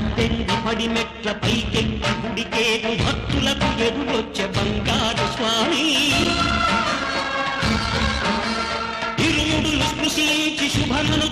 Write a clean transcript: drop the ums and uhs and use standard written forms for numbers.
పద్దెనిమిది పడి మెట్ల పైకెక్కి గుడికేగు భక్తులకు ఎదురొచ్చే బంగారు స్వామి ఇరుముడులు స్పృశించి శుభమును